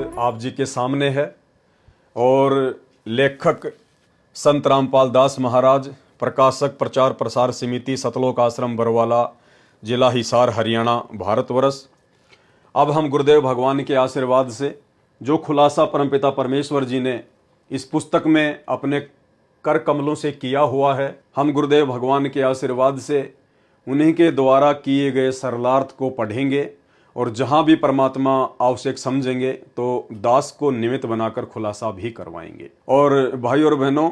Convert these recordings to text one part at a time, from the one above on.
आप जी के सामने है और लेखक संत रामपाल दास महाराज, प्रकाशक प्रचार प्रसार समिति, सतलोक आश्रम बरवाला, जिला हिसार, हरियाणा, भारतवर्ष। अब हम गुरुदेव भगवान के आशीर्वाद से जो खुलासा परमपिता परमेश्वर जी ने इस पुस्तक में अपने कर कमलों से किया हुआ है, हम गुरुदेव भगवान के आशीर्वाद से उन्हीं के द्वारा किए गए सरलार्थ को पढ़ेंगे और जहां भी परमात्मा आवश्यक समझेंगे तो दास को निमित्त बनाकर खुलासा भी करवाएंगे। और भाई और बहनों,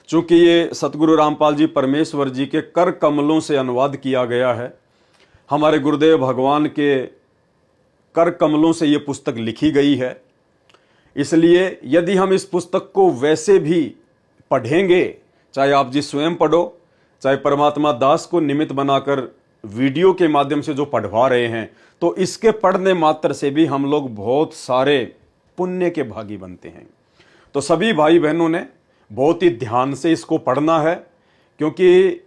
चूंकि ये सतगुरु रामपाल जी परमेश्वर जी के कर कमलों से अनुवाद किया गया है, हमारे गुरुदेव भगवान के कर कमलों से ये पुस्तक लिखी गई है, इसलिए यदि हम इस पुस्तक को वैसे भी पढ़ेंगे, चाहे आप जी स्वयं पढ़ो, चाहे परमात्मा दास को निमित्त बनाकर वीडियो के माध्यम से जो पढ़वा रहे हैं, तो इसके पढ़ने मात्र से भी हम लोग बहुत सारे पुण्य के भागी बनते हैं। तो सभी भाई बहनों ने बहुत ही ध्यान से इसको पढ़ना है, क्योंकि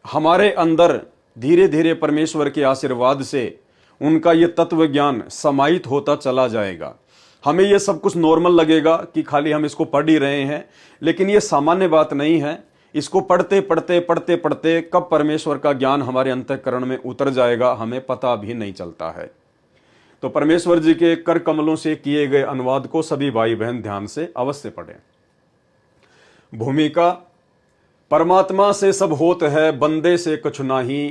हमारे अंदर धीरे धीरे परमेश्वर के आशीर्वाद से उनका ये तत्व ज्ञान समाहित होता चला जाएगा। हमें ये सब कुछ नॉर्मल लगेगा कि खाली हम इसको पढ़ ही रहे हैं, लेकिन ये सामान्य बात नहीं है। इसको पढ़ते पढ़ते पढ़ते पढ़ते कब परमेश्वर का ज्ञान हमारे अंतःकरण में उतर जाएगा हमें पता भी नहीं चलता है। तो परमेश्वर जी के कर कमलों से किए गए अनुवाद को सभी भाई बहन ध्यान से अवश्य पढ़ें। भूमिका: परमात्मा से सब होत है, बंदे से कुछ नाही,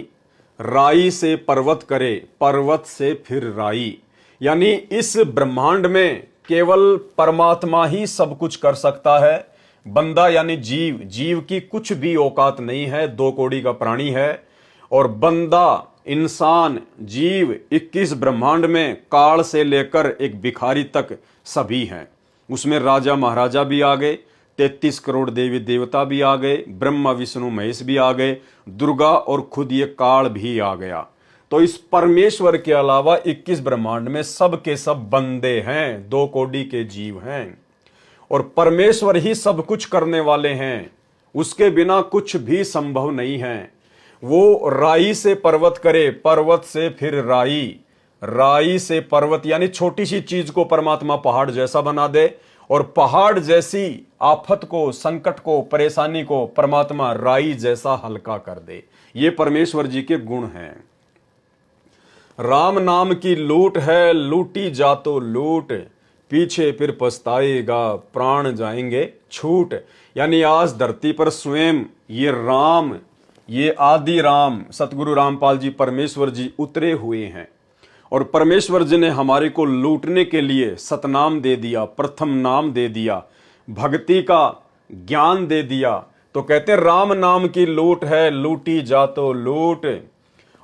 राई से पर्वत करे, पर्वत से फिर राई। यानी इस ब्रह्मांड में केवल परमात्मा ही सब कुछ कर सकता है। बंदा यानी जीव, जीव की कुछ भी औकात नहीं है, 2 कौड़ी का प्राणी है। और बंदा, इंसान, जीव 21 ब्रह्मांड में काल से लेकर एक भिखारी तक सभी हैं। उसमें राजा महाराजा भी आ गए, 33 करोड़ देवी देवता भी आ गए, ब्रह्मा विष्णु महेश भी आ गए, दुर्गा और खुद ये काल भी आ गया। तो इस परमेश्वर के अलावा 21 ब्रह्मांड में सब के सब बंदे हैं, 2 कौड़ी के जीव हैं। और परमेश्वर ही सब कुछ करने वाले हैं, उसके बिना कुछ भी संभव नहीं है। वो राई से पर्वत करे, पर्वत से फिर राई, राई से पर्वत यानी छोटी सी चीज को परमात्मा पहाड़ जैसा बना दे, और पहाड़ जैसी आफत को, संकट को, परेशानी को परमात्मा राई जैसा हल्का कर दे। ये परमेश्वर जी के गुण हैं। राम नाम की लूट है, लूटी जा तो लूट, पीछे फिर पछताएगा, प्राण जाएंगे छूट। यानी आज धरती पर स्वयं ये राम, ये आदि राम सतगुरु रामपाल जी परमेश्वर जी उतरे हुए हैं। और परमेश्वर जी ने हमारे को लूटने के लिए सतनाम दे दिया, प्रथम नाम दे दिया, भक्ति का ज्ञान दे दिया। तो कहते राम नाम की लूट है, लूटी जा तो लूट,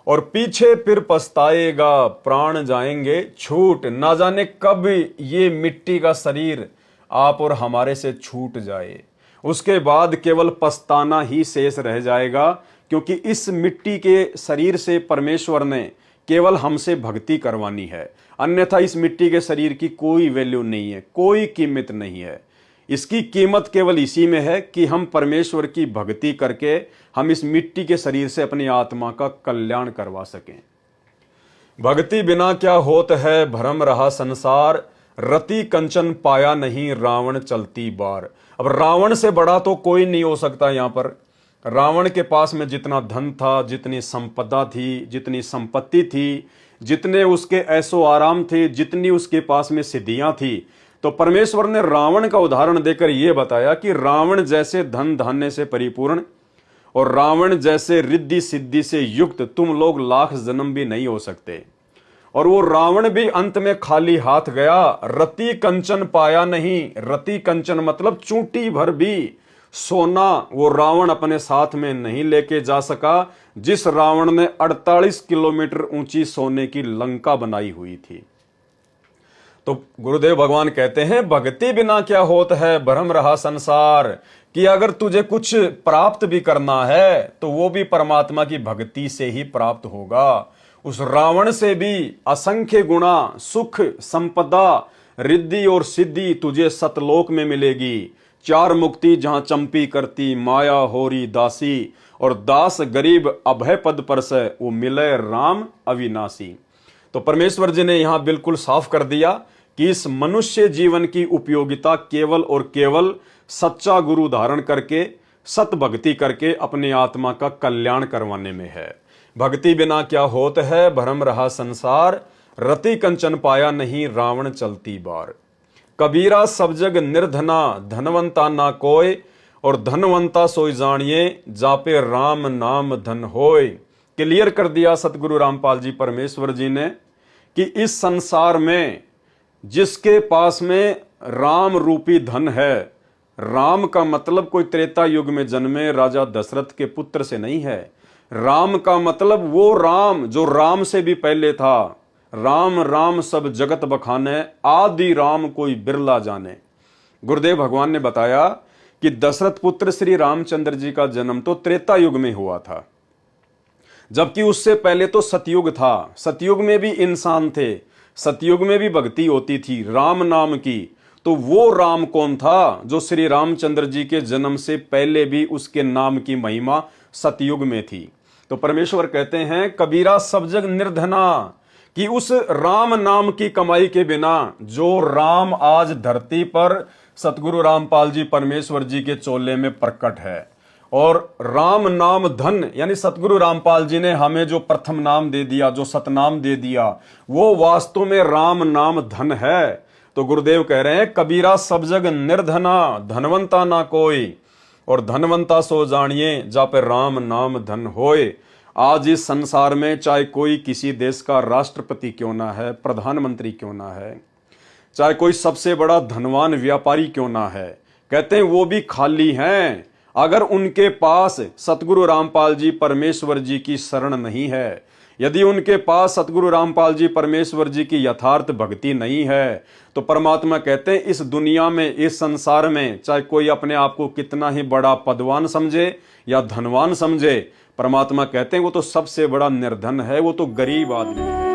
और पीछे फिर पछताएगा, प्राण जाएंगे छूट। ना जाने कब ये मिट्टी का शरीर आप और हमारे से छूट जाए, उसके बाद केवल पछताना ही शेष रह जाएगा। क्योंकि इस मिट्टी के शरीर से परमेश्वर ने केवल हमसे भक्ति करवानी है, अन्यथा इस मिट्टी के शरीर की कोई वैल्यू नहीं है, कोई कीमत नहीं है। इसकी कीमत केवल इसी में है कि हम परमेश्वर की भक्ति करके हम इस मिट्टी के शरीर से अपनी आत्मा का कल्याण करवा सकें। भक्ति बिना क्या होत है, भ्रम रहा संसार, रति कंचन पाया नहीं, रावण चलती बार। अब रावण से बड़ा तो कोई नहीं हो सकता। यहाँ पर रावण के पास में जितना धन था, जितनी संपदा थी, जितनी संपत्ति थी, जितने उसके ऐसो आराम थे, जितनी उसके पास में सिद्धियां थी, तो परमेश्वर ने रावण का उदाहरण देकर यह बताया कि रावण जैसे धन धान्य से परिपूर्ण और रावण जैसे रिद्धि सिद्धि से युक्त तुम लोग लाख जन्म भी नहीं हो सकते। और वो रावण भी अंत में खाली हाथ गया, रति कंचन पाया नहीं। रति कंचन मतलब चूंटी भर भी सोना वो रावण अपने साथ में नहीं लेके जा सका, जिस रावण ने 48 किलोमीटर ऊंची सोने की लंका बनाई हुई थी। तो गुरुदेव भगवान कहते हैं भक्ति बिना क्या होत है, भ्रम रहा संसार, कि अगर तुझे कुछ प्राप्त भी करना है तो वो भी परमात्मा की भक्ति से ही प्राप्त होगा। उस रावण से भी असंख्य गुणा सुख, संपदा, रिद्धि और सिद्धि तुझे सतलोक में मिलेगी। 4 मुक्ति जहां चंपी करती, माया होरी दासी, और दास गरीब अभय पद पर से वो मिले राम अविनाशी। तो परमेश्वर जी ने यहां बिल्कुल साफ कर दिया कि इस मनुष्य जीवन की उपयोगिता केवल और केवल सच्चा गुरु धारण करके सत भक्ति करके अपनी आत्मा का कल्याण करवाने में है। भक्ति बिना क्या होत है, भरम रहा संसार, रति कंचन पाया नहीं, रावण चलती बार। कबीरा सब जग निर्धना, धनवंता ना कोय, और धनवंता सोई जानिए, जापे राम नाम धन होय। क्लियर कर दिया सतगुरु रामपाल जी परमेश्वर जी ने कि इस संसार में जिसके पास में राम रूपी धन है, राम का मतलब कोई त्रेता युग में जन्मे राजा दशरथ के पुत्र से नहीं है। राम का मतलब वो राम जो राम से भी पहले था। राम राम सब जगत बखाने, आदि राम कोई बिरला जाने। गुरुदेव भगवान ने बताया कि दशरथ पुत्र श्री रामचंद्र जी का जन्म तो त्रेता युग में हुआ था, जबकि उससे पहले तो सतयुग था। सतयुग में भी इंसान थे, सतयुग में भी भक्ति होती थी राम नाम की। तो वो राम कौन था जो श्री रामचंद्र जी के जन्म से पहले भी उसके नाम की महिमा सतयुग में थी। तो परमेश्वर कहते हैं कबीरा सब जग निर्धना, कि उस राम नाम की कमाई के बिना जो राम आज धरती पर सतगुरु रामपाल जी परमेश्वर जी के चोले में प्रकट है, और राम नाम धन यानी सतगुरु रामपाल जी ने हमें जो प्रथम नाम दे दिया, जो सतनाम दे दिया, वो वास्तव में राम नाम धन है। तो गुरुदेव कह रहे हैं कबीरा सब जग निर्धना, धनवंता ना कोई, और धनवंता सो जानिए, जा पे राम नाम धन होए। आज इस संसार में चाहे कोई किसी देश का राष्ट्रपति क्यों ना है, प्रधानमंत्री क्यों ना है, चाहे कोई सबसे बड़ा धनवान व्यापारी क्यों ना है, कहते हैं वो भी खाली हैं अगर उनके पास सतगुरु रामपाल जी परमेश्वर जी की शरण नहीं है। यदि उनके पास सतगुरु रामपाल जी परमेश्वर जी की यथार्थ भक्ति नहीं है, तो परमात्मा कहते हैं इस दुनिया में, इस संसार में, चाहे कोई अपने आप को कितना ही बड़ा पदवान समझे या धनवान समझे, परमात्मा कहते हैं वो तो सबसे बड़ा निर्धन है, वो तो गरीब आदमी है।